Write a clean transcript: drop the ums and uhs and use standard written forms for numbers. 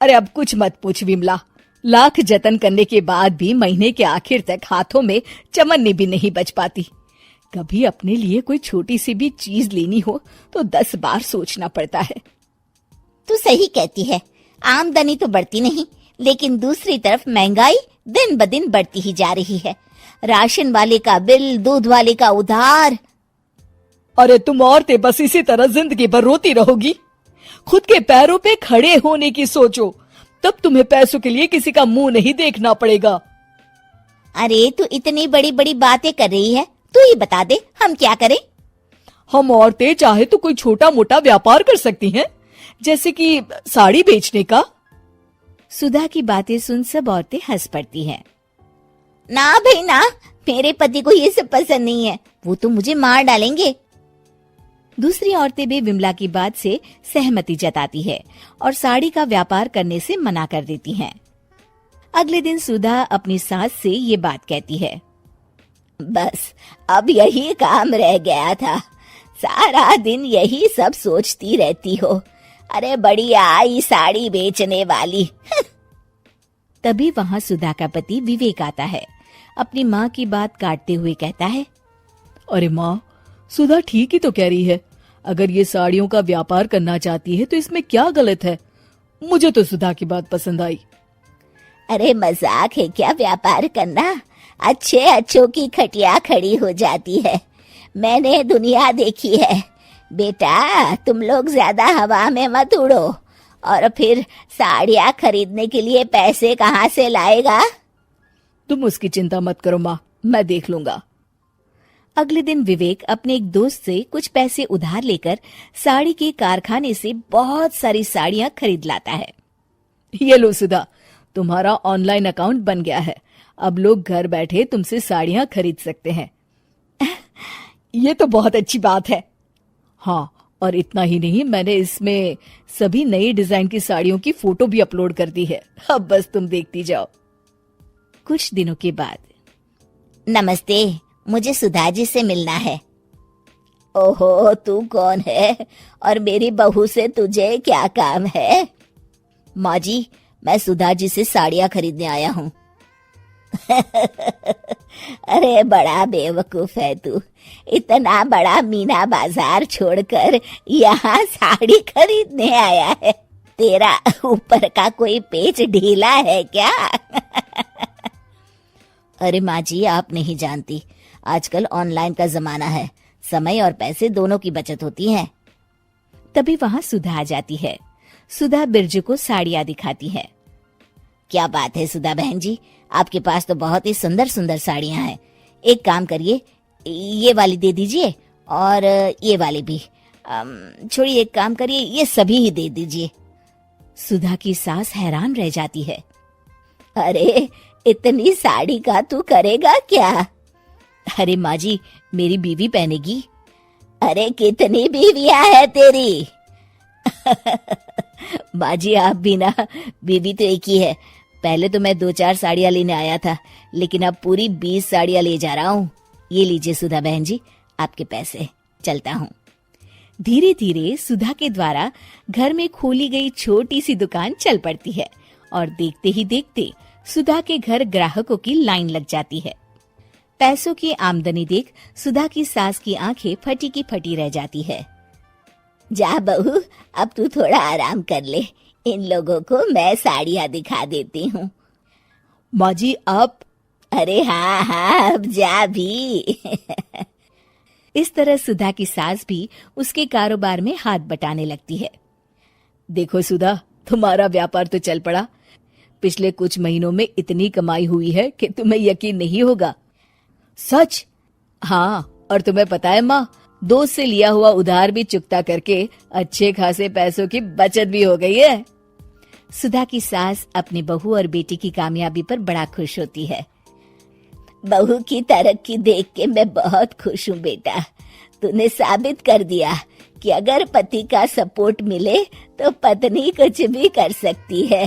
अरे अब कुछ मत पूछ विमला, लाख जतन करने के बाद भी महीने के आखिर तक हाथों में चमन्नी भी नहीं बच पाती। कभी अपने लिए कोई छोटी सी भी चीज लेनी हो तो 10 बार सोचना पड़ता है। तू सही कहती है, आमदनी तो बढ़ती नहीं, लेकिन दूसरी तरफ महंगाई दिन ब दिन बढ़ती ही जा रही है। राशन वाले का बिल, दूध वाले का उधार। अरे तुम औरतें बस इसी तरह जिंदगी भर रोती रहोगी। खुद के पैरों पे खड़े होने की सोचो, तब तुम्हें पैसों के लिए किसी का मुंह नहीं देखना पड़ेगा। अरे तू इतनी बड़ी बड़ी बातें कर रही है, तू ही बता दे हम क्या करें। हम औरतें चाहे तो कोई छोटा मोटा व्यापार कर सकती हैं, जैसे कि साड़ी बेचने का। सुधा की बातें सुन सब औरतें हंस पड़ती हैं। ना भाई ना, मेरे पति को ये सब पसंद नहीं है, वो तो मुझे मार डालेंगे। दूसरी औरतें भी विमला की बात से सहमति जताती है और साड़ी का व्यापार करने से मना कर देती हैं। अगले दिन सुधा अपनी सास से ये बात कहती है। बस अब यही काम रह गया था, सारा दिन यही सब सोचती रहती हो। अरे बढ़िया आई साड़ी बेचने वाली। तभी वहाँ सुधा का पति विवेक आता है। अपनी माँ की बात काटते हुए कहता है, अरे माँ, सुधा ठीक ही तो कह रही है। अगर ये साड़ियों का व्यापार करना चाहती है तो इसमें क्या गलत है। मुझे तो सुधा की बात पसंद आई। अरे मजाक है क्या व्यापार करना? अच्छे अच्छों की खटिया खड़ी हो जाती है। मैंने दुनिया देखी है। बेटा तुम लोग ज्यादा हवा में मत उड़ो, और फिर साड़ियाँ खरीदने के लिए पैसे कहाँ से लाएगा? तुम उसकी चिंता मत करो माँ, मैं देख लूंगा। अगले दिन विवेक अपने एक दोस्त से कुछ पैसे उधार लेकर साड़ी के कारखाने से बहुत सारी साड़ियाँ खरीद लाता है। ये लो सुधा, तुम्हारा ऑनलाइन अकाउंट बन गया है। अब लोग घर बैठे तुमसे साड़ियाँ खरीद सकते हैं। ये तो बहुत अच्छी बात है। हाँ, और इतना ही नहीं, मैंने इसमें सभी नई डिजाइन की साड़ियों की फोटो भी अपलोड कर दी है। अब बस तुम देखती जाओ। कुछ दिनों के बाद, नमस्ते, मुझे सुधा जी से मिलना है। ओहो, तू कौन है और मेरी बहू से तुझे क्या काम है? माँ जी, मैं सुधा जी से साड़ियाँ खरीदने आया हूँ। अरे बड़ा बेवकूफ है तू, इतना बड़ा मीना बाजार छोड़कर यहाँ साड़ी खरीदने आया है। तेरा ऊपर का कोई पेच ढीला है क्या? अरे माँ जी, आप नहीं जानती, आजकल ऑनलाइन का जमाना है, समय और पैसे दोनों की बचत होती है। तभी वहाँ सुधा आ जाती है। सुधा बिरजू को साड़ियाँ दिखाती है। क्या बात है सुधा बहन जी, आपके पास तो बहुत ही सुंदर सुंदर साड़ियाँ हैं। एक काम करिए, ये वाली दे दीजिए और ये वाली भी। छोड़िए, एक काम करिए, ये सभी ही दे दीजिए। सुधा की सास हैरान रह जाती है। अरे इतनी साड़ी का तू करेगा क्या? अरे माँ जी, मेरी बीवी पहनेगी। अरे कितनी बीवियां है तेरी? माँ जी आप भी ना, बीवी तो एक ही है। पहले तो मैं 2-4 साड़ियाँ लेने आया था, लेकिन अब पूरी 20 साड़ियाँ ले जा रहा हूँ। ये लीजिए सुधा बहन जी, आपके पैसे, चलता हूँ। धीरे धीरे सुधा के द्वारा घर में खोली गई छोटी सी दुकान चल पड़ती है और देखते ही देखते सुधा के घर ग्राहकों की लाइन लग जाती है। पैसों की आमदनी देख सुधा की सास की आंखें फटी की फटी रह जाती है। जा बहू, अब तू थोड़ा आराम कर ले, इन लोगों को मैं साड़ियाँ दिखा देती हूँ। माँ जी आप? अरे हाँ हाँ, अब जा भी। इस तरह सुधा की सास भी उसके कारोबार में हाथ बटाने लगती है। देखो सुधा, तुम्हारा व्यापार तो चल पड़ा। पिछले कुछ महीनों में इतनी कमाई हुई है कि तुम्हें यकीन नहीं होगा। सच? हाँ, और तुम्हें पता है माँ, दोस्त से लिया हुआ उधार भी चुकता करके अच्छे खासे पैसों की बचत भी हो गई है। सुधा की सास अपनी बहू और बेटी की कामयाबी पर बड़ा खुश होती है। बहू की तरक्की देख के मैं बहुत खुश हूँ बेटा। तूने साबित कर दिया कि अगर पति का सपोर्ट मिले तो पत्नी कुछ भी कर सकती है।